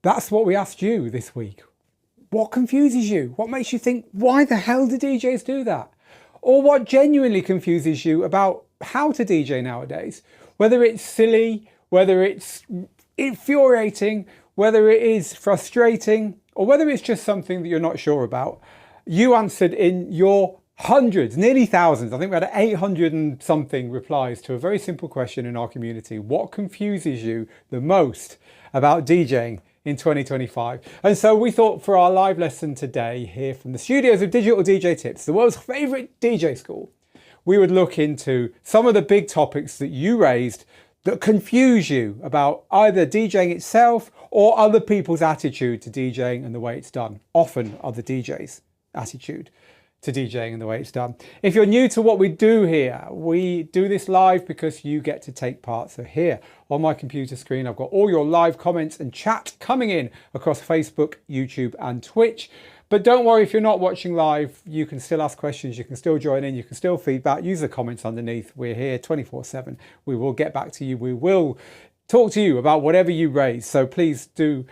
That's what we asked you this week. What confuses you? What makes you think, why the hell do DJs do that? Or what genuinely confuses you about how to DJ nowadays? Whether it's silly, whether it's infuriating, whether it is frustrating, or whether it's just something that you're not sure about. You answered in your hundreds, nearly thousands. I think we had 800 and something replies to a very simple question in our community. What confuses you the most about DJing in 2025? And so we thought for our live lesson today here from the studios of Digital DJ Tips, the world's favorite DJ school, we would look into some of the big topics that you raised that confuse you about either DJing itself or other people's attitude to DJing and the way it's done. Often other DJs' attitude to DJing and the way it's done. If you're new to what we do here, we do this live because you get to take part. So here on my computer screen, I've got all your live comments and chat coming in across Facebook, YouTube and Twitch. But don't worry, if you're not watching live, you can still ask questions, you can still join in, you can still feedback, use the comments underneath. We're here 24/7. We will get back to you. We will talk to you about whatever you raise. So please do,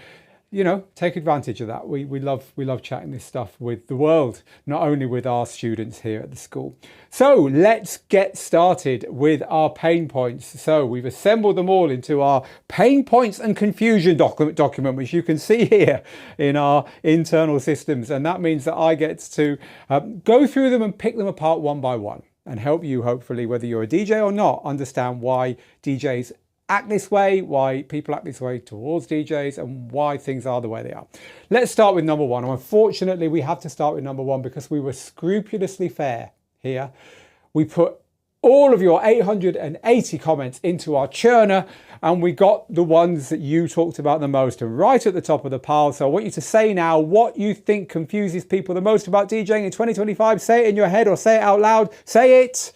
take advantage of that. We love chatting this stuff with the world, not only with our students here at the school. So let's get started with our pain points. So we've assembled them all into our pain points and confusion document, which you can see here in our internal systems. And that means that I get to go through them and pick them apart one by one and help you, hopefully, whether you're a DJ or not, understand why DJs act this way, why people act this way towards DJs, and why things are the way they are. Let's start with number one. Unfortunately, we have to start with number one because we were scrupulously fair here. We put all of your 880 comments into our churner and we got the ones that you talked about the most, and right at the top of the pile. So I want you to say now what you think confuses people the most about DJing in 2025. Say it in your head or say it out loud. Say it.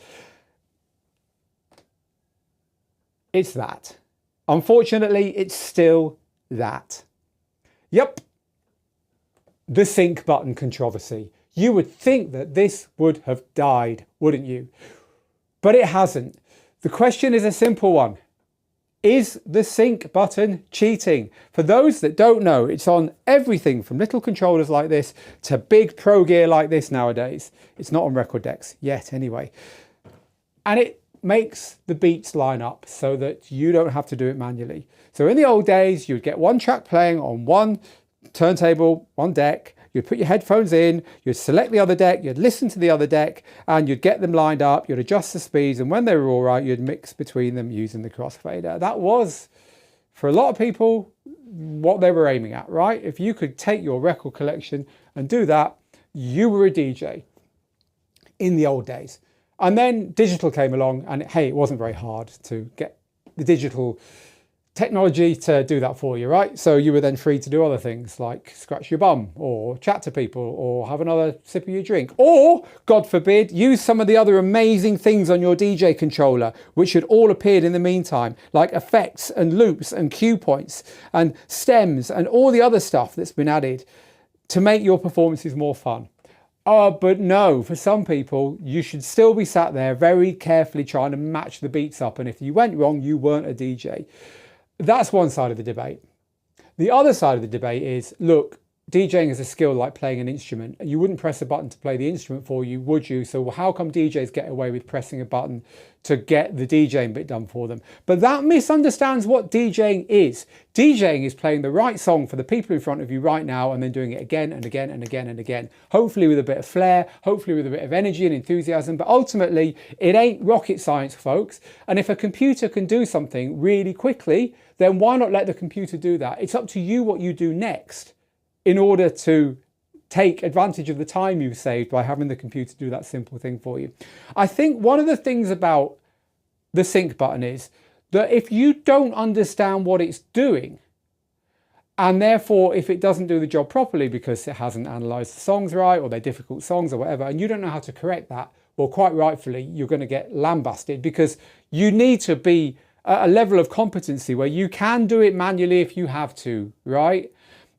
It's that. Unfortunately, it's still that. Yep. The sync button controversy. You would think that this would have died, wouldn't you? But it hasn't. The question is a simple one. Is the sync button cheating? For those that don't know, it's on everything from little controllers like this to big pro gear like this nowadays. It's not on record decks yet anyway. And it makes the beats line up so that you don't have to do it manually. So in the old days, you'd get one track playing on one turntable, one deck, you'd put your headphones in, you'd select the other deck, you'd listen to the other deck, and you'd get them lined up, you'd adjust the speeds, and when they were all right, you'd mix between them using the crossfader. That was, for a lot of people, what they were aiming at, right? If you could take your record collection and do that, you were a DJ in the old days. And then digital came along and hey, it wasn't very hard to get the digital technology to do that for you, right? So you were then free to do other things like scratch your bum or chat to people or have another sip of your drink, or God forbid, use some of the other amazing things on your DJ controller, which had all appeared in the meantime, like effects and loops and cue points and stems and all the other stuff that's been added to make your performances more fun. But no, for some people, you should still be sat there very carefully trying to match the beats up. And if you went wrong, you weren't a DJ. That's one side of the debate. The other side of the debate is, look, DJing is a skill like playing an instrument. You wouldn't press a button to play the instrument for you, would you? So how come DJs get away with pressing a button to get the DJing bit done for them? But that misunderstands what DJing is. DJing is playing the right song for the people in front of you right now and then doing it again and again and again and again. Hopefully with a bit of flair, hopefully with a bit of energy and enthusiasm, but ultimately it ain't rocket science, folks. And if a computer can do something really quickly, then why not let the computer do that? It's up to you what you do next in order to take advantage of the time you've saved by having the computer do that simple thing for you. I think one of the things about the sync button is that if you don't understand what it's doing, and therefore if it doesn't do the job properly because it hasn't analysed the songs right, or they're difficult songs or whatever, and you don't know how to correct that, well, quite rightfully, you're going to get lambasted because you need to be at a level of competency where you can do it manually if you have to, right?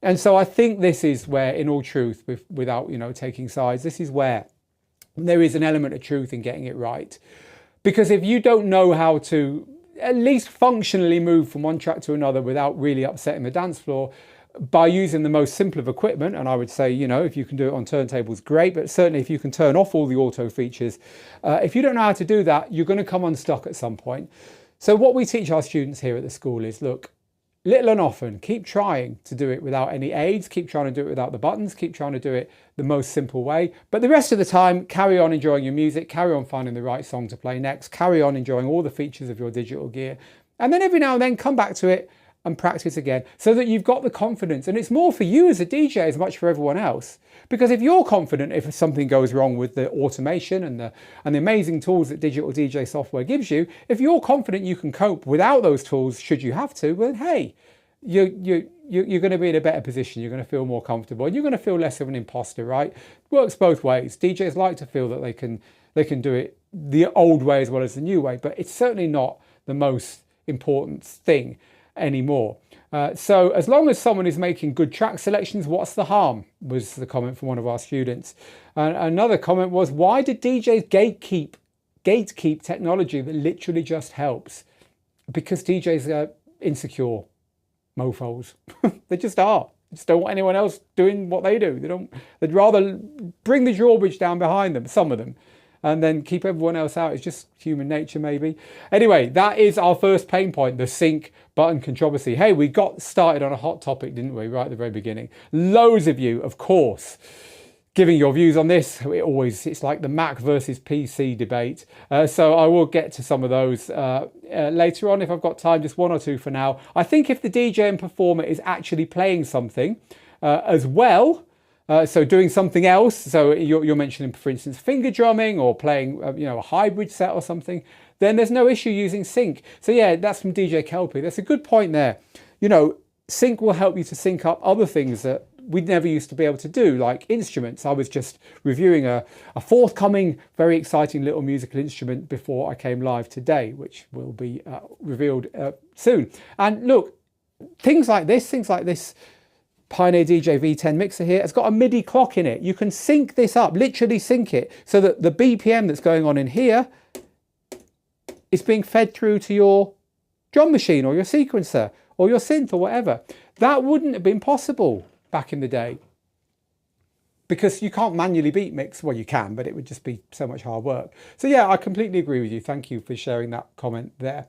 And so I think this is where, in all truth, without taking sides, this is where there is an element of truth in getting it right. Because if you don't know how to at least functionally move from one track to another without really upsetting the dance floor, by using the most simple of equipment. And I would say, you know, if you can do it on turntables, great, but certainly if you can turn off all the auto features, if you don't know how to do that, you're going to come unstuck at some point. So what we teach our students here at the school is, look, little and often, keep trying to do it without any aids, keep trying to do it without the buttons, keep trying to do it the most simple way. But the rest of the time, carry on enjoying your music, carry on finding the right song to play next, carry on enjoying all the features of your digital gear. And then every now and then come back to it and practice again so that you've got the confidence. And it's more for you as a DJ as much for everyone else. Because if you're confident, if something goes wrong with the automation and the amazing tools that digital DJ software gives you, if you're confident you can cope without those tools, should you have to, well, hey, you're going to be in a better position. You're going to feel more comfortable and you're going to feel less of an imposter, right? Works both ways. DJs like to feel that they can do it the old way as well as the new way, but it's certainly not the most important thing anymore. So as long as someone is making good track selections, what's the harm, was the comment from one of our students. And another comment was, why did DJs gatekeep technology that literally just helps? Because DJs are insecure mofos. They just are. They just don't want anyone else doing what they do. They'd rather bring the drawbridge down behind them, some of them, and then keep everyone else out. It's just human nature, maybe. Anyway, that is our first pain point, the sync button controversy. Hey, we got started on a hot topic, didn't we, right at the very beginning? Loads of you, of course, giving your views on this. It's like the Mac versus PC debate. So I will get to some of those later on if I've got time, just one or two for now. I think if the DJ and performer is actually playing something as well, so doing something else, so you're mentioning, for instance, finger drumming or playing a hybrid set or something, then there's no issue using sync. So yeah, that's from DJ Kelpie. That's a good point there. You know, sync will help you to sync up other things that we never used to be able to do, like instruments. I was just reviewing a forthcoming, very exciting little musical instrument before I came live today, which will be revealed soon. And look, things like this Pioneer DJ V10 mixer here, it's got a MIDI clock in it. You can sync this up, literally sync it, so that the BPM that's going on in here is being fed through to your drum machine or your sequencer or your synth or whatever. That wouldn't have been possible back in the day because you can't manually beat mix. Well, you can, but it would just be so much hard work. So yeah, I completely agree with you. Thank you for sharing that comment there.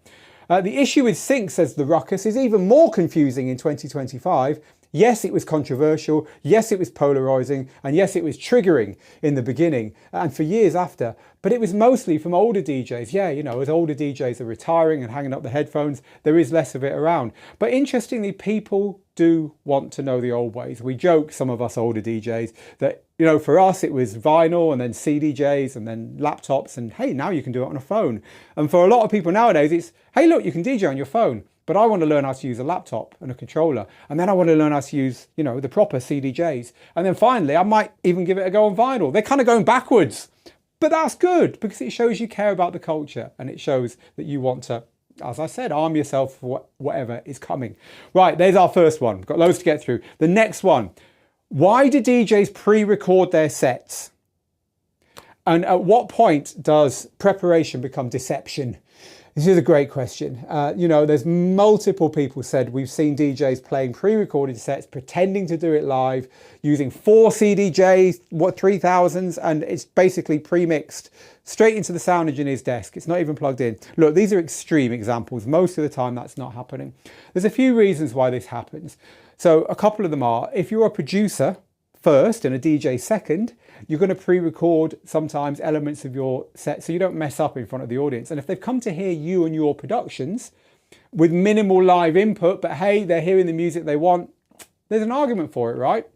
The issue with sync, says the Ruckus, is even more confusing in 2025. Yes, it was controversial. Yes, it was polarizing. And yes, it was triggering in the beginning and for years after. But it was mostly from older DJs. Yeah, you know, as older DJs are retiring and hanging up the headphones, there is less of it around. But interestingly, people do want to know the old ways. We joke, some of us older DJs, that, you know, for us, it was vinyl and then CDJs and then laptops. And hey, now you can do it on a phone. And for a lot of people nowadays, it's, hey, look, you can DJ on your phone. But I want to learn how to use a laptop and a controller. And then I want to learn how to use, you know, the proper CDJs. And then finally, I might even give it a go on vinyl. They're kind of going backwards. But that's good because it shows you care about the culture and it shows that you want to, as I said, arm yourself for whatever is coming. Right, there's our first one. Got loads to get through. The next one. Why do DJs pre-record their sets? And at what point does preparation become deception? This is a great question. You know, there's multiple people said we've seen DJs playing pre-recorded sets, pretending to do it live, using 4 CDJs, 3000s, and it's basically pre-mixed straight into the sound engineer's desk. It's not even plugged in. Look, these are extreme examples. Most of the time that's not happening. There's a few reasons why this happens. So a couple of them are, if you're a producer first and a DJ second, you're going to pre-record sometimes elements of your set so you don't mess up in front of the audience. And if they've come to hear you and your productions with minimal live input, but hey, they're hearing the music they want, there's an argument for it, right?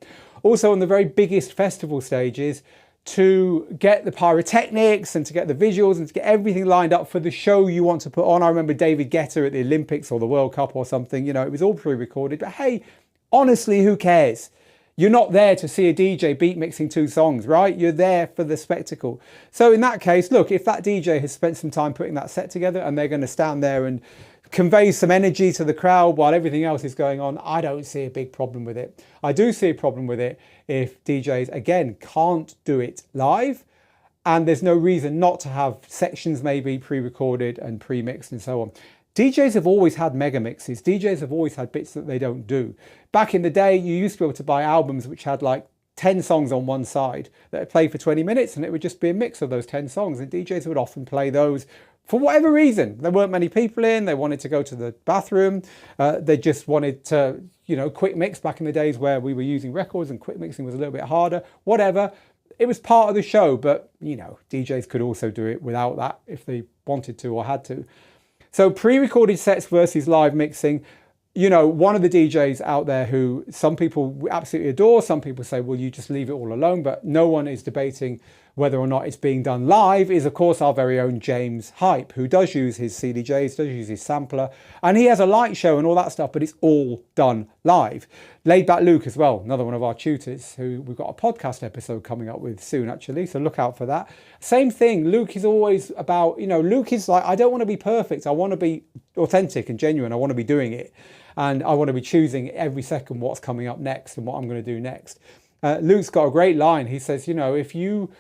Also on the very biggest festival stages, to get the pyrotechnics and to get the visuals and to get everything lined up for the show you want to put on. I remember David Guetta at the Olympics or the World Cup or something, you know, it was all pre-recorded, but hey, honestly, who cares? You're not there to see a DJ beat mixing 2 songs, right? You're there for the spectacle. So in that case, look, if that DJ has spent some time putting that set together and they're going to stand there and convey some energy to the crowd while everything else is going on, I don't see a big problem with it. I do see a problem with it if DJs, again, can't do it live and there's no reason not to have sections maybe pre-recorded and pre-mixed and so on. DJs have always had mega mixes. DJs have always had bits that they don't do. Back in the day, you used to be able to buy albums which had like 10 songs on one side that would play for 20 minutes, and it would just be a mix of those 10 songs. And DJs would often play those for whatever reason. There weren't many people in, they wanted to go to the bathroom, they just wanted to, quick mix back in the days where we were using records and quick mixing was a little bit harder, whatever. It was part of the show, but DJs could also do it without that if they wanted to or had to. So pre-recorded sets versus live mixing. One of the DJs out there who some people absolutely adore, some people say, well, you just leave it all alone, but no one is debating whether or not it's being done live, is of course our very own James Hype, who does use his CDJs, does use his sampler, and he has a light show and all that stuff, but it's all done live. Laid Back Luke as well, another one of our tutors, who we've got a podcast episode coming up with soon actually, so look out for that. Same thing, Luke is always about, Luke is like, I don't want to be perfect, I want to be authentic and genuine, I want to be doing it. And I want to be choosing every second what's coming up next and what I'm going to do next. Luke's got a great line. He says, if you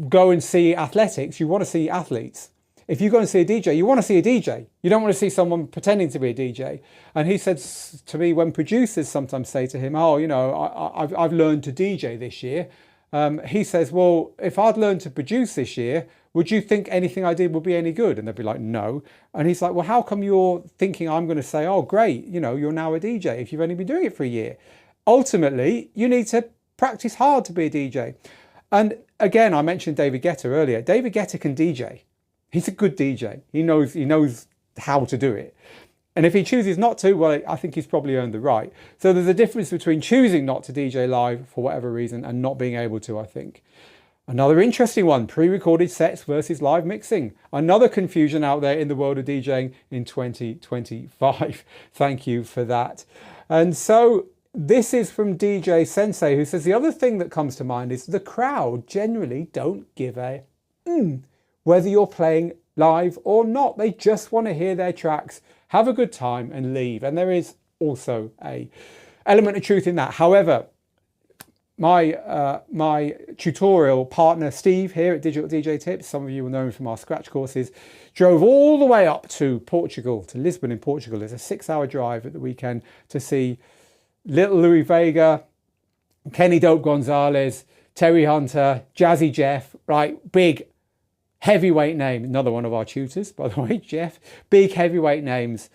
go and see athletics, you want to see athletes. If you go and see a DJ, you want to see a DJ. You don't want to see someone pretending to be a DJ. And he says to me, when producers sometimes say to him, I've learned to DJ this year. He says, well, if I'd learned to produce this year, would you think anything I did would be any good? And they'd be like, no. And he's like, well, how come you're thinking I'm going to say, oh, great, you're now a DJ if you've only been doing it for a year? Ultimately, you need to practice hard to be a DJ. And again, I mentioned David Guetta earlier. David Guetta can DJ. He's a good DJ. He knows how to do it. And if he chooses not to, well, I think he's probably earned the right. So there's a difference between choosing not to DJ live for whatever reason and not being able to, I think. Another interesting one, pre-recorded sets versus live mixing. Another confusion out there in the world of DJing in 2025. Thank you for that. And so this is from DJ Sensei, who says the other thing that comes to mind is the crowd generally don't give a whether you're playing live or not. They just want to hear their tracks, have a good time and leave. And there is also a element of truth in that. However, my tutorial partner Steve here at Digital DJ Tips, some of you will know him from our Scratch courses, drove all the way up to Portugal, to Lisbon in Portugal. It's a 6-hour drive at the weekend to see Little Louis Vega, Kenny Dope Gonzalez, Terry Hunter, Jazzy Jeff, right? Big heavyweight name, another one of our tutors, by the way, Jeff. Big heavyweight names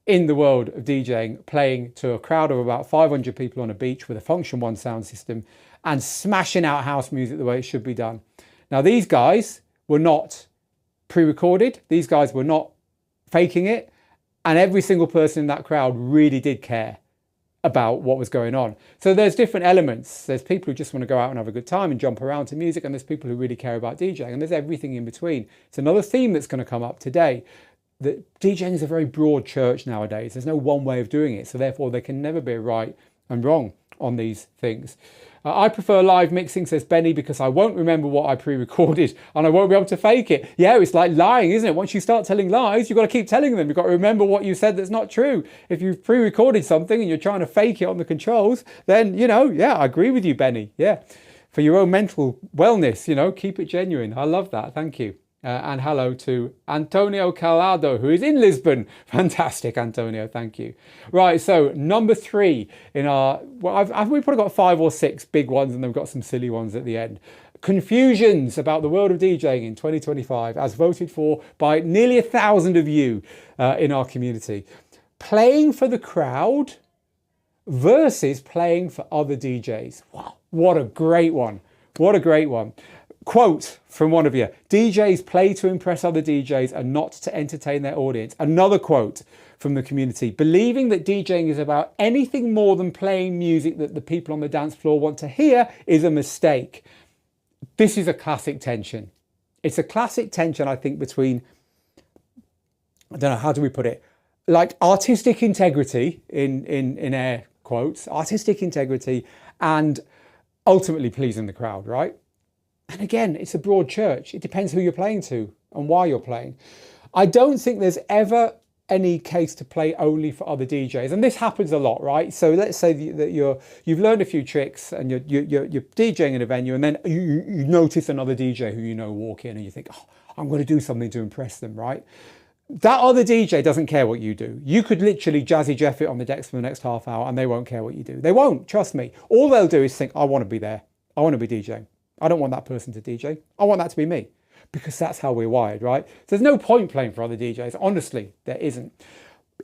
in the world of DJing, playing to a crowd of about 500 people on a beach with a Function One sound system and smashing out house music the way it should be done. Now, these guys were not pre-recorded. These guys were not faking it. And every single person in that crowd really did care about what was going on. So there's different elements. There's people who just want to go out and have a good time and jump around to music, and there's people who really care about DJing, and there's everything in between. It's another theme that's going to come up today. That DJing is a very broad church nowadays. There's no one way of doing it, so therefore there can never be a right and wrong on these things. I prefer live mixing, says Benny, because I won't remember what I pre-recorded and I won't be able to fake it. Yeah, it's like lying, isn't it? Once you start telling lies, you've got to keep telling them. You've got to remember what you said that's not true. If you've pre-recorded something and you're trying to fake it on the controls, then, yeah, I agree with you, Benny. Yeah, for your own mental wellness, keep it genuine. I love that. Thank you. And hello to Antonio Calado, who is in Lisbon. Fantastic, Antonio, thank you. Right, so number 3 in our, we've probably got 5 or 6 big ones, and then we've got some silly ones at the end. Confusions about the world of DJing in 2025, as voted for by nearly 1,000 of you in our community. Playing for the crowd versus playing for other DJs. Wow, what a great one. What a great one. Quote from one of you, DJs play to impress other DJs and not to entertain their audience. Another quote from the community, believing that DJing is about anything more than playing music that the people on the dance floor want to hear is a mistake. This is a classic tension. It's a classic tension, I think, between, I don't know, how do we put it? Like artistic integrity, in air quotes, artistic integrity and ultimately pleasing the crowd, right? And again, it's a broad church. It depends who you're playing to and why you're playing. I don't think there's ever any case to play only for other DJs. And this happens a lot, right? So let's say that you've learned a few tricks and you're DJing in a venue, and then you notice another DJ who walk in and you think, oh, I'm going to do something to impress them, right? That other DJ doesn't care what you do. You could literally Jazzy Jeff it on the decks for the next half hour and they won't care what you do. They won't, trust me. All they'll do is think, I want to be there. I want to be DJing. I don't want that person to DJ. I want that to be me. Because that's how we're wired, right? So there's no point playing for other DJs. Honestly, there isn't.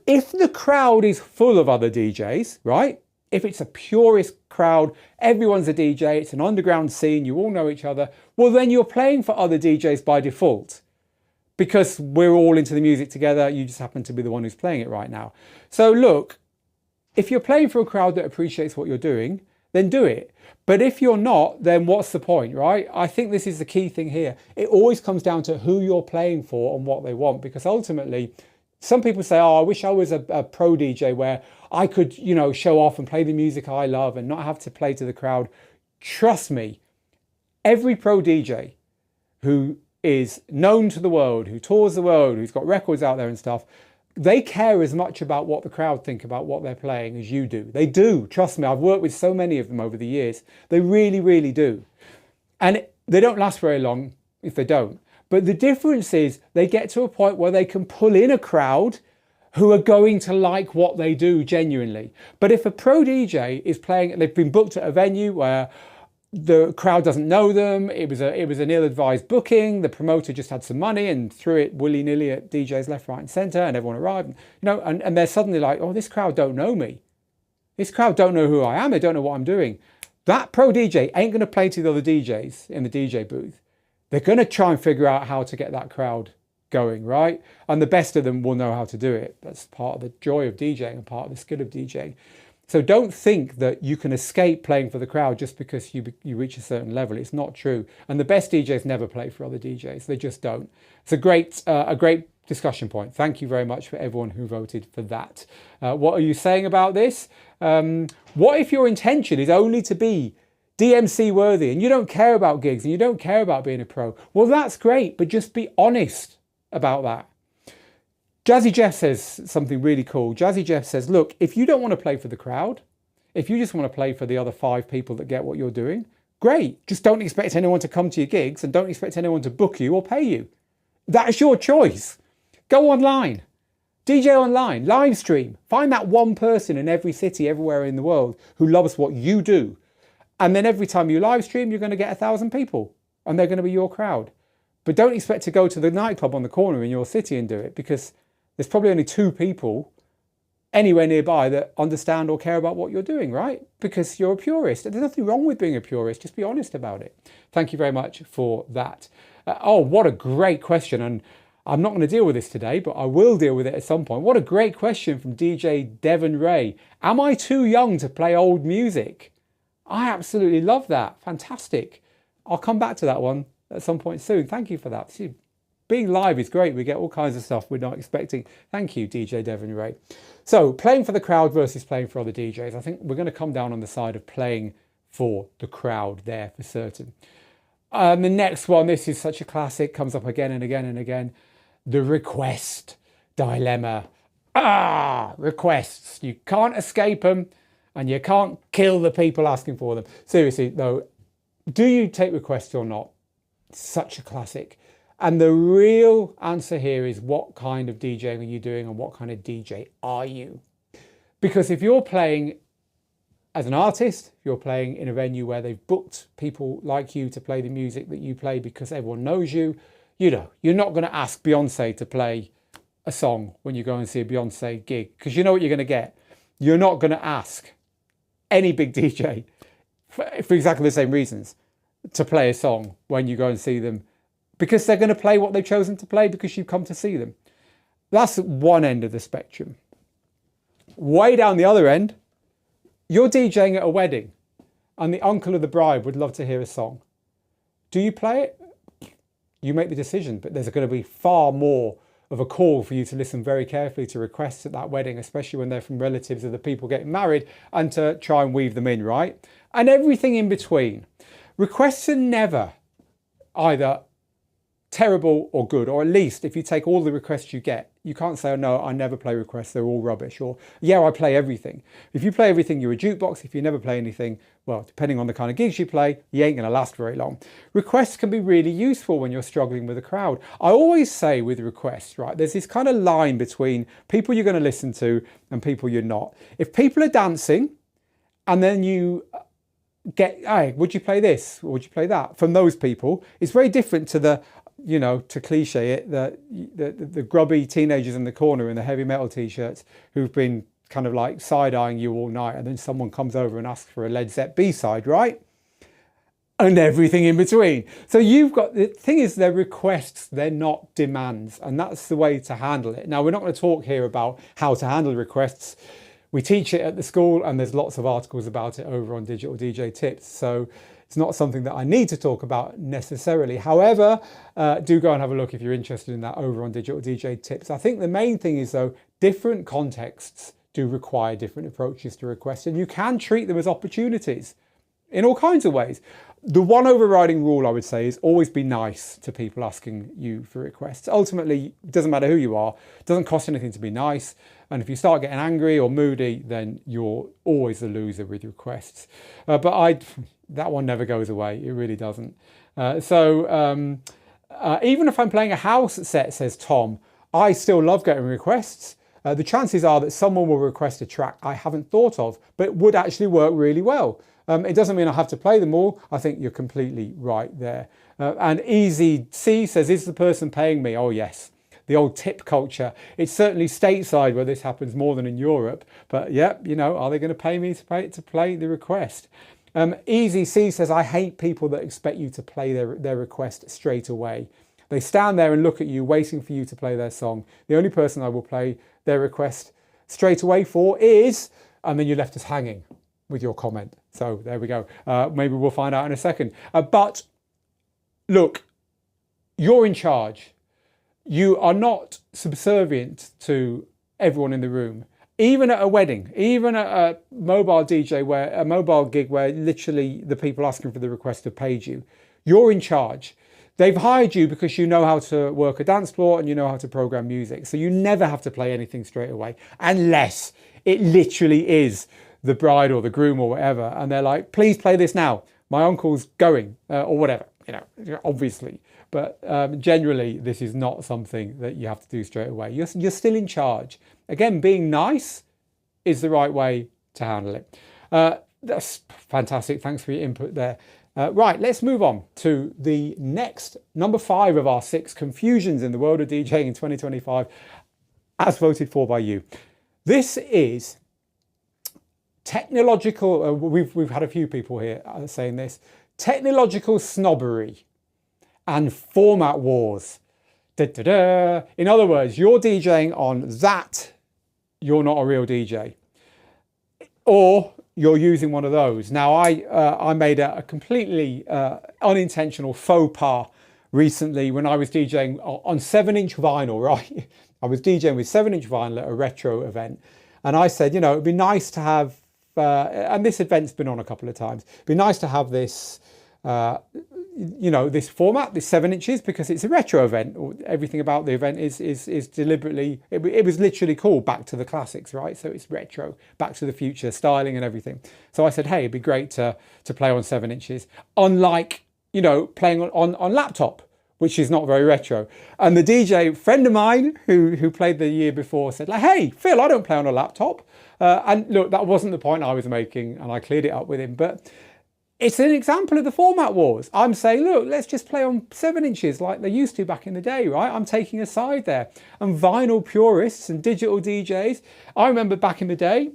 If the crowd is full of other DJs, right? If it's a purist crowd, everyone's a DJ, it's an underground scene, you all know each other, well, then you're playing for other DJs by default. Because we're all into the music together, you just happen to be the one who's playing it right now. So look, if you're playing for a crowd that appreciates what you're doing, then do it. But if you're not, then what's the point, right? I think this is the key thing here. It always comes down to who you're playing for and what they want, because ultimately, some people say, oh, I wish I was a pro DJ where I could, you know, show off and play the music I love and not have to play to the crowd. Trust me, every pro DJ who is known to the world, who tours the world, who's got records out there and stuff, they care as much about what the crowd think about what they're playing as you do. They do, trust me. I've worked with so many of them over the years. They really, really do. And they don't last very long if they don't. But the difference is they get to a point where they can pull in a crowd who are going to like what they do genuinely. But if a pro DJ is playing, they've been booked at a venue where the crowd doesn't know them, it was an ill-advised booking, the promoter just had some money and threw it willy-nilly at DJs left, right and centre and everyone arrived, you know, and they're suddenly like, oh, this crowd don't know me. This crowd don't know who I am, they don't know what I'm doing. That pro DJ ain't going to play to the other DJs in the DJ booth. They're going to try and figure out how to get that crowd going, right? And the best of them will know how to do it. That's part of the joy of DJing and part of the skill of DJing. So don't think that you can escape playing for the crowd just because you reach a certain level. It's not true. And the best DJs never play for other DJs. They just don't. It's a great discussion point. Thank you very much for everyone who voted for that. What are you saying about this? What if your intention is only to be DMC worthy and you don't care about gigs and you don't care about being a pro? Well, that's great, but just be honest about that. Jazzy Jeff says something really cool. Jazzy Jeff says, look, if you don't want to play for the crowd, if you just want to play for the other 5 people that get what you're doing, great. Just don't expect anyone to come to your gigs and don't expect anyone to book you or pay you. That's your choice. Go online, DJ online, live stream. Find that one person in every city, everywhere in the world who loves what you do. And then every time you live stream, you're going to get 1,000 people and they're going to be your crowd. But don't expect to go to the nightclub on the corner in your city and do it, because there's probably only 2 people anywhere nearby that understand or care about what you're doing, right? Because you're a purist. There's nothing wrong with being a purist. Just be honest about it. Thank you very much for that. Oh, what a great question. And I'm not going to deal with this today, but I will deal with it at some point. What a great question from DJ Devon Ray. Am I too young to play old music? I absolutely love that. Fantastic. I'll come back to that one at some point soon. Thank you for that. See, being live is great. We get all kinds of stuff we're not expecting. Thank you, DJ Devon Ray. So playing for the crowd versus playing for other DJs. I think we're going to come down on the side of playing for the crowd there for certain. The next one, this is such a classic, comes up again and again and again. The request dilemma. Requests. You can't escape them and you can't kill the people asking for them. Seriously, though, do you take requests or not? Such a classic. And the real answer here is, what kind of DJing are you doing and what kind of DJ are you? Because if you're playing as an artist, if you're playing in a venue where they've booked people like you to play the music that you play because everyone knows you, you know, you're not going to ask Beyonce to play a song when you go and see a Beyonce gig, because you know what you're going to get. You're not going to ask any big DJ for exactly the same reasons to play a song when you go and see them, because they're going to play what they've chosen to play because you've come to see them. That's one end of the spectrum. Way down the other end, you're DJing at a wedding and the uncle of the bride would love to hear a song. Do you play it? You make the decision, but there's going to be far more of a call for you to listen very carefully to requests at that wedding, especially when they're from relatives of the people getting married, and to try and weave them in, right? And everything in between. Requests are never either terrible or good, or at least if you take all the requests you get You can't say, oh no, I never play requests, they're all rubbish. Or, yeah, I play everything. If you play everything, you're a jukebox. If you never play anything, well, depending on the kind of gigs you play, you ain't going to last very long. Requests can be really useful when you're struggling with a crowd. I always say with requests, right, there's this kind of line between people you're going to listen to and people you're not. If people are dancing and then you get, hey, would you play this? Or would you play that? From those people, it's very different to the, you know, to cliche it, the grubby teenagers in the corner in the heavy metal t-shirts who've been kind of like side-eyeing you all night, and then someone comes over and asks for a Led Zepp B-side, right? And everything in between. So you've got, the thing is, they're requests, they're not demands, and that's the way to handle it. Now, we're not going to talk here about how to handle requests. We teach it at the school, and there's lots of articles about it over on Digital DJ Tips. So it's not something that I need to talk about necessarily. However, do go and have a look if you're interested in that over on Digital DJ Tips. I think the main thing is, though, different contexts do require different approaches to requests, and you can treat them as opportunities in all kinds of ways. The one overriding rule I would say is always be nice to people asking you for requests. Ultimately, it doesn't matter who you are, it doesn't cost anything to be nice. And if you start getting angry or moody, then you're always the loser with requests. But that one never goes away. It really doesn't. Even if I'm playing a house set, says Tom, I still love getting requests. The chances are that someone will request a track I haven't thought of, but it would actually work really well. It doesn't mean I have to play them all. I think you're completely right there. And Easy C says, is the person paying me? Oh, yes. The old tip culture. It's certainly stateside where this happens more than in Europe. But yep, you know, are they going to pay me to play the request? Easy C says, I hate people that expect you to play their request straight away. They stand there and look at you, waiting for you to play their song. The only person I will play their request straight away for is, and then you left us hanging with your comment. So there we go. Maybe we'll find out in a second. But look, you're in charge. You are not subservient to everyone in the room. Even at a wedding, even at a mobile gig where literally the people asking for the request have paid you, you're in charge. They've hired you because you know how to work a dance floor and you know how to program music. So you never have to play anything straight away, unless it literally is the bride or the groom or whatever. And they're like, please play this now. My uncle's going, or whatever, you know, obviously. But generally, this is not something that you have to do straight away. You're still in charge. Again, being nice is the right way to handle it. That's fantastic. Thanks for your input there. Right, let's move on to the next, number 5 of our 6 confusions in the world of DJing in 2025, as voted for by you. This is technological, we've had a few people here saying this, technological snobbery and format wars. Da, da, da. In other words, you're DJing on that, you're not a real DJ. Or you're using one of those. Now, I made a completely unintentional faux pas recently when I was DJing on 7-inch vinyl, right? I was DJing with 7-inch vinyl at a retro event. And I said, you know, it'd be nice to have, and this event's been on a couple of times, it'd be nice to have this, you know, this format, this 7 inches, because it's a retro event. Everything about the event is deliberately, it was literally called Back to the Classics, right? So it's retro, Back to the Future, styling and everything. So I said, hey, it'd be great to play on 7 inches, unlike, you know, playing on laptop, which is not very retro. And the DJ friend of mine who played the year before said, like, hey, Phil, I don't play on a laptop. And look, that wasn't the point I was making, and I cleared it up with him. But it's an example of the format wars. I'm saying, look, let's just play on 7 inches like they used to back in the day, right? I'm taking a side there. And vinyl purists and digital DJs, I remember back in the day,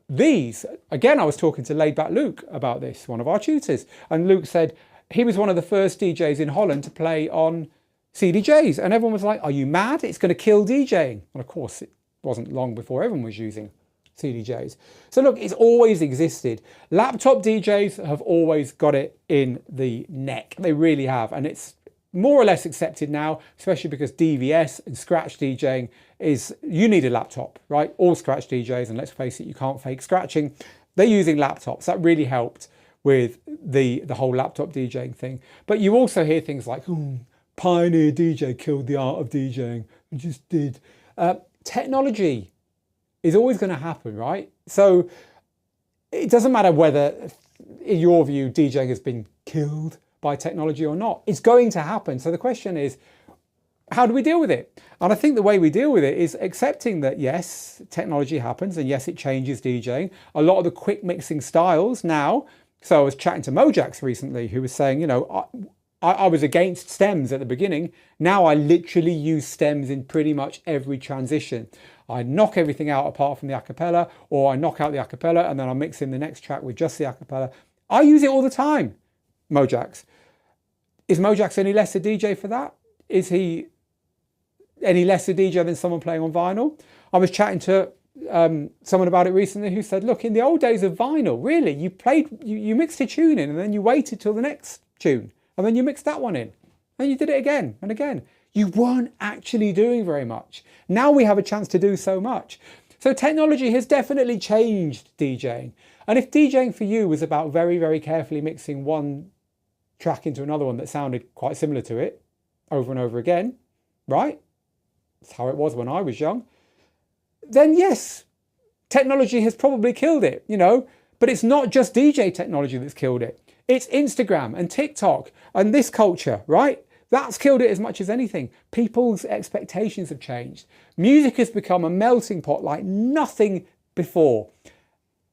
these, again, I was talking to Laid Back Luke about this, one of our tutors. And Luke said he was one of the first DJs in Holland to play on CDJs. And everyone was like, are you mad? It's going to kill DJing. And of course, it wasn't long before everyone was using CDJs. So look, it's always existed. Laptop DJs have always got it in the neck. They really have. And it's more or less accepted now, especially because DVS and scratch DJing is, you need a laptop, right? All scratch DJs, and let's face it, you can't fake scratching. They're using laptops. That really helped with the whole laptop DJing thing. But you also hear things like, Pioneer DJ killed the art of DJing. It just did. Technology is always going to happen, right? So it doesn't matter whether, in your view, DJing has been killed by technology or not. It's going to happen. So the question is, how do we deal with it? And I think the way we deal with it is accepting that, yes, technology happens and yes, it changes DJing. A lot of the quick mixing styles now. So I was chatting to Mojax recently, who was saying, you know, I was against stems at the beginning. Now I literally use stems in pretty much every transition. I knock everything out apart from the acapella, or I knock out the acapella and then I mix in the next track with just the acapella. I use it all the time, Mojax. Is Mojax any less a DJ for that? Is he any less a DJ than someone playing on vinyl? I was chatting to someone about it recently who said, look, in the old days of vinyl, really, you mixed a tune in and then you waited till the next tune and then you mixed that one in and you did it again and again. You weren't actually doing very much. Now we have a chance to do so much. So technology has definitely changed DJing. And if DJing for you was about very, very carefully mixing one track into another one that sounded quite similar to it over and over again, right? That's how it was when I was young. Then yes, technology has probably killed it, you know, but it's not just DJ technology that's killed it. It's Instagram and TikTok and this culture, right? That's killed it as much as anything. People's expectations have changed. Music has become a melting pot like nothing before.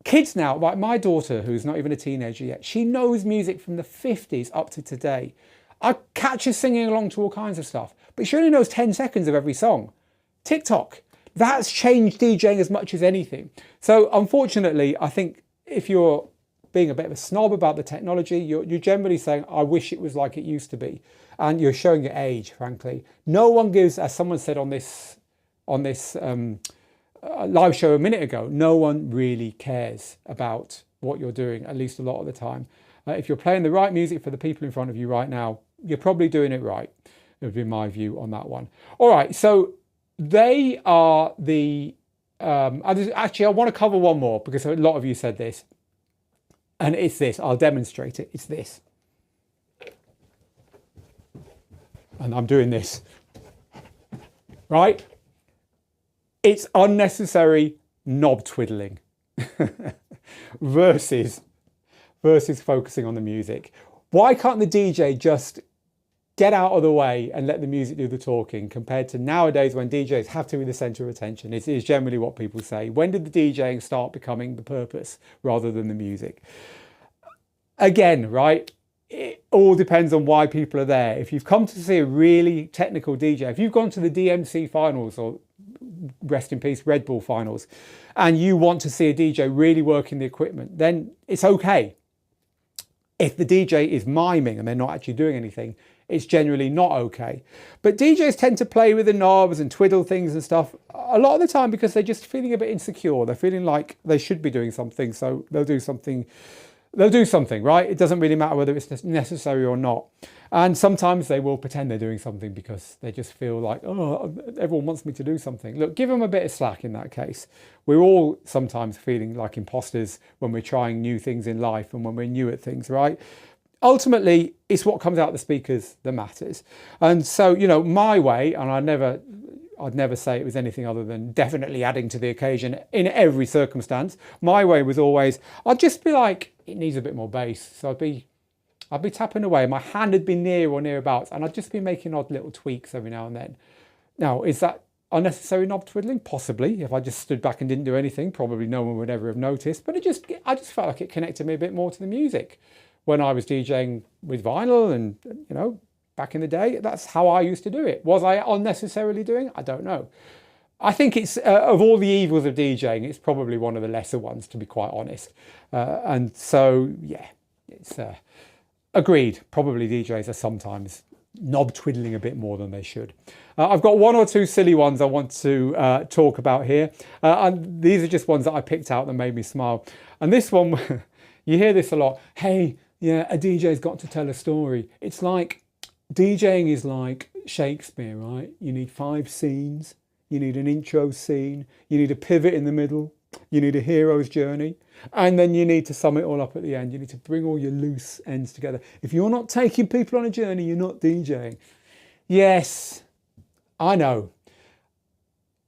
Kids now, like my daughter, who's not even a teenager yet, she knows music from the 50s up to today. I catch her singing along to all kinds of stuff, but she only knows 10 seconds of every song. TikTok, that's changed DJing as much as anything. So unfortunately, I think if you're being a bit of a snob about the technology, you're generally saying, I wish it was like it used to be. And you're showing your age, frankly. No one gives, as someone said on this live show a minute ago, no one really cares about what you're doing, at least a lot of the time. If you're playing the right music for the people in front of you right now, you're probably doing it right. It would be my view on that one. All right, so they are the... actually, I want to cover one more because a lot of you said this. And it's this. I'll demonstrate it. It's this. And I'm doing this. Right? It's unnecessary knob twiddling versus focusing on the music. Why can't the DJ just get out of the way and let the music do the talking, compared to nowadays when DJs have to be the center of attention? It is generally what people say. When did the DJing start becoming the purpose rather than the music? Again, right? It all depends on why people are there. If you've come to see a really technical DJ, if you've gone to the DMC finals, or rest in peace, Red Bull finals, and you want to see a DJ really working the equipment, then it's okay. If the DJ is miming and they're not actually doing anything, it's generally not okay. But DJs tend to play with the knobs and twiddle things and stuff a lot of the time because they're just feeling a bit insecure. They're feeling like they should be doing something, so they'll do something. They'll do something, right? It doesn't really matter whether it's necessary or not. And sometimes they will pretend they're doing something because they just feel like, oh, everyone wants me to do something. Look, give them a bit of slack in that case. We're all sometimes feeling like imposters when we're trying new things in life and when we're new at things, right? Ultimately, it's what comes out of the speakers that matters. And so, you know, my way, and I'd never say it was anything other than definitely adding to the occasion in every circumstance. My way was always, I'd just be like, it needs a bit more bass. So I'd be tapping away. My hand had been near or nearabouts, and I'd just be making odd little tweaks every now and then. Now, is that unnecessary knob twiddling? Possibly. If I just stood back and didn't do anything, probably no one would ever have noticed. But I just felt like it connected me a bit more to the music. When I was DJing with vinyl and, you know, back in the day, that's how I used to do it. Was I unnecessarily doing it? I don't know. I think it's, of all the evils of DJing, it's probably one of the lesser ones, to be quite honest. And so, yeah, it's agreed. Probably DJs are sometimes knob twiddling a bit more than they should. I've got one or two silly ones I want to talk about here. And these are just ones that I picked out that made me smile. And this one, you hear this a lot. Hey, yeah, a DJ's got to tell a story. It's like, DJing is like Shakespeare, right? You need 5 scenes. You need an intro scene. You need a pivot in the middle. You need a hero's journey. And then you need to sum it all up at the end. You need to bring all your loose ends together. If you're not taking people on a journey, you're not DJing. Yes, I know.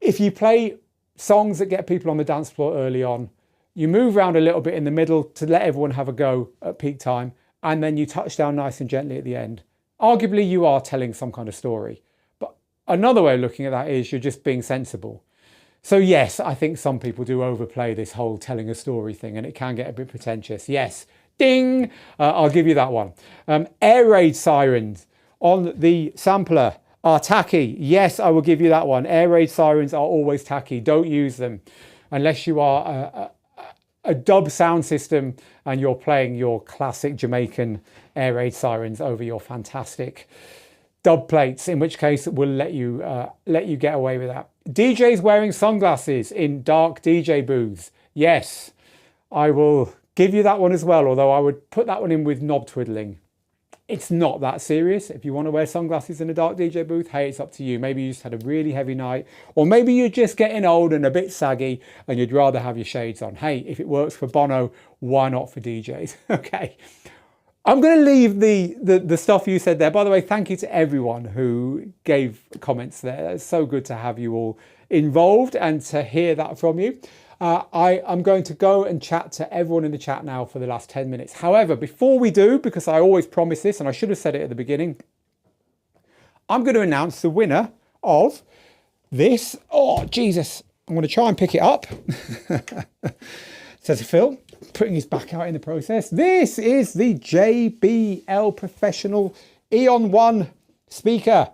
if you play songs that get people on the dance floor early on, you move around a little bit in the middle to let everyone have a go at peak time, and then you touch down nice and gently at the end. Arguably, you are telling some kind of story. But another way of looking at that is you're just being sensible. So yes, I think some people do overplay this whole telling a story thing, and it can get a bit pretentious. Yes, ding, I'll give you that one. Air raid sirens on the sampler are tacky. Yes, I will give you that one. Air raid sirens are always tacky. Don't use them unless you are a dub sound system and you're playing your classic Jamaican air raid sirens over your fantastic dub plates, in which case we'll let you get away with that. DJs wearing sunglasses in dark DJ booths. Yes, I will give you that one as well, although I would put that one in with knob twiddling. It's not that serious. If you want to wear sunglasses in a dark DJ booth, hey, it's up to you. Maybe you just had a really heavy night, or maybe you're just getting old and a bit saggy and you'd rather have your shades on. Hey, if it works for Bono, why not for DJs? Okay. I'm going to leave the stuff you said there. By the way, thank you to everyone who gave comments there. It's so good to have you all involved and to hear that from you. I am going to go and chat to everyone in the chat now for the last 10 minutes. However, before we do, because I always promise this, and I should have said it at the beginning, I'm going to announce the winner of this. Oh, Jesus. I'm going to try and pick it up. Says Phil, putting his back out in the process. This is the JBL Professional Eon 1 speaker,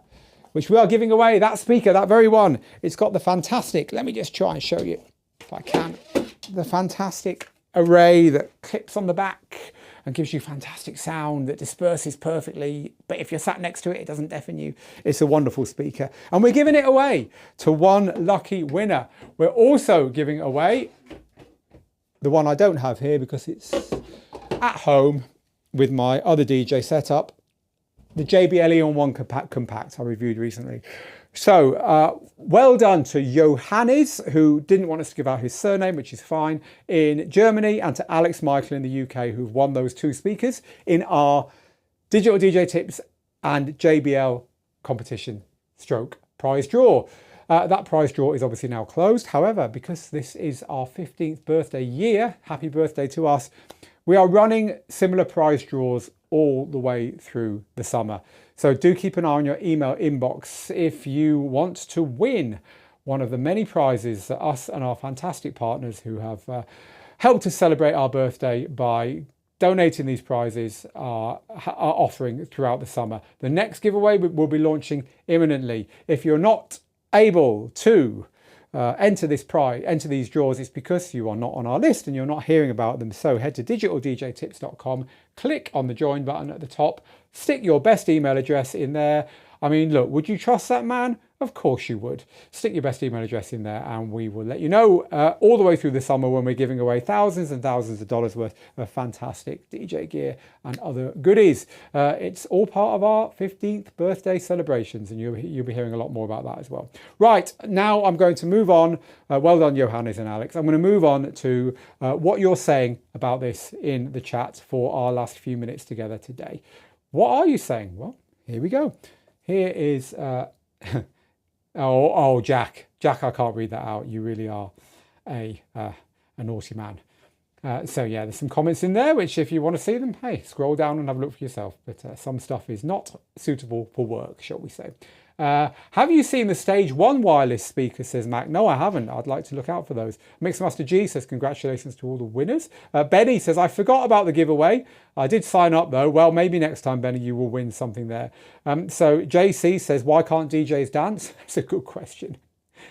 which we are giving away. That speaker, that very one. It's got the fantastic, let me just try and show you if I can, the fantastic array that clips on the back and gives you fantastic sound that disperses perfectly. But if you're sat next to it, it doesn't deafen you. It's a wonderful speaker. And we're giving it away to one lucky winner. We're also giving away the one I don't have here because it's at home with my other DJ setup, the JBL Eon 1 Compact I reviewed recently. So well done to Johannes, who didn't want us to give out his surname, which is fine, in Germany, and to Alex Michael in the UK, who've won those two speakers in our Digital DJ Tips and JBL competition stroke prize draw. That prize draw is obviously now closed. However, because this is our 15th birthday year, happy birthday to us, we are running similar prize draws all the way through the summer. So do keep an eye on your email inbox if you want to win one of the many prizes that us and our fantastic partners who have helped us celebrate our birthday by donating these prizes are offering throughout the summer. The next giveaway will be launching imminently. If you're not able to enter these draws, it's because you are not on our list and you're not hearing about them. So head to digitaldjtips.com, click on the join button at the top, stick your best email address in there. I mean, look, would you trust that man? Of course you would. Stick your best email address in there and we will let you know all the way through the summer when we're giving away thousands and thousands of dollars worth of fantastic DJ gear and other goodies. It's all part of our 15th birthday celebrations, and you'll be hearing a lot more about that as well. Right, now I'm going to move on. Well done, Johannes and Alex. I'm going to move on to what you're saying about this in the chat for our last few minutes together today. What are you saying? Well, here we go. Here is... Oh, Jack, I can't read that out. You really are a naughty man. So yeah, there's some comments in there, which if you want to see them, hey, scroll down and have a look for yourself. But some stuff is not suitable for work, shall we say. Have you seen the Stage 1 wireless speaker, says Mac? No, I haven't. I'd like to look out for those. Mixmaster G says, congratulations to all the winners. Benny says, I forgot about the giveaway. I did sign up though. Well, maybe next time, Benny, you will win something there. So JC says, why can't DJs dance? It's a good question.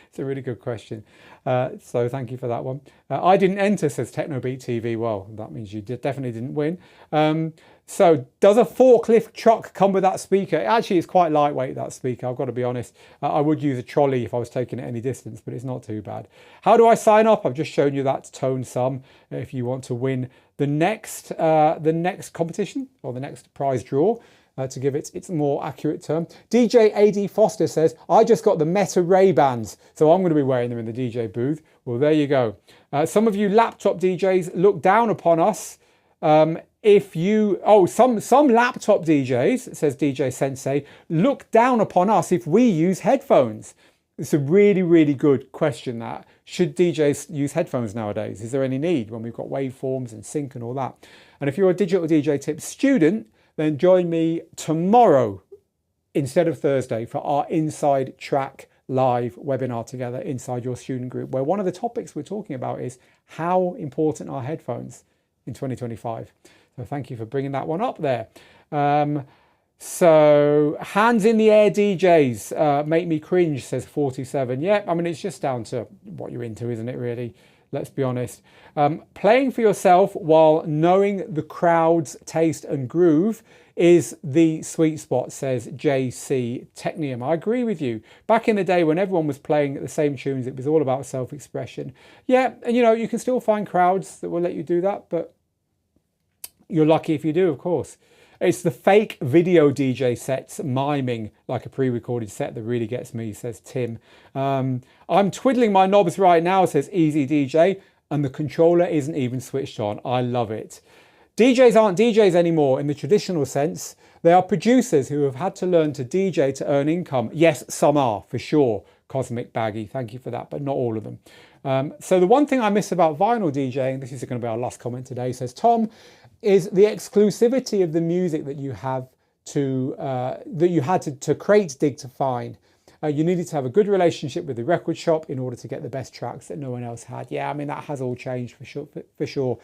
It's a really good question. So thank you for that one. I didn't enter, says Technobeat TV. Well, that means you definitely didn't win. So does a forklift truck come with that speaker? Actually, it's quite lightweight, that speaker. I've got to be honest. I would use a trolley if I was taking it any distance, but it's not too bad. How do I sign up? I've just shown you that tone sum if you want to win the next competition or the next prize draw. To give it its more accurate term. DJ AD Foster says, I just got the Meta Ray-Bans, so I'm going to be wearing them in the DJ booth. Well, there you go. Some of you laptop DJs look down upon us. Some laptop DJs, says DJ Sensei, look down upon us if we use headphones. It's a really, really good question that. Should DJs use headphones nowadays? Is there any need when we've got waveforms and sync and all that? And if you're a Digital DJ Tips student, then join me tomorrow instead of Thursday for our Inside Track live webinar together inside your student group, where one of the topics we're talking about is how important are headphones in 2025. So thank you for bringing that one up there. So hands in the air DJs make me cringe, says 47. Yeah, I mean, it's just down to what you're into, isn't it, really? Let's be honest. Playing for yourself while knowing the crowd's taste and groove is the sweet spot, says JC Technium. I agree with you. Back in the day when everyone was playing the same tunes, it was all about self-expression. Yeah, and you know, you can still find crowds that will let you do that, but you're lucky if you do, of course. It's the fake video DJ sets miming like a pre-recorded set that really gets me, says Tim. I'm twiddling my knobs right now, says Easy DJ, and the controller isn't even switched on. I love it. DJs aren't DJs anymore in the traditional sense. They are producers who have had to learn to DJ to earn income. Yes, some are, for sure. Cosmic Baggy, thank you for that, but not all of them. So the one thing I miss about vinyl DJing, this is going to be our last comment today, says Tom, is the exclusivity of the music that you have to that you had to crate dig to find. You needed to have a good relationship with the record shop in order to get the best tracks that no one else had. Yeah, I mean, that has all changed for sure. For sure.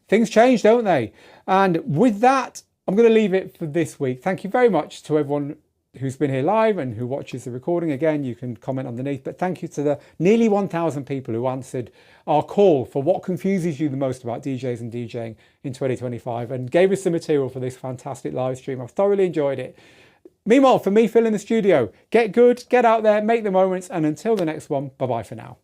Things change, don't they? And with that, I'm going to leave it for this week. Thank you very much to everyone who's been here live and who watches the recording. Again, you can comment underneath, but thank you to the nearly 1,000 people who answered our call for what confuses you the most about DJs and DJing in 2025 and gave us the material for this fantastic live stream. I've thoroughly enjoyed it. Meanwhile, for me, Phil in the studio, get good, get out there, make the moments, and until the next one, bye-bye for now.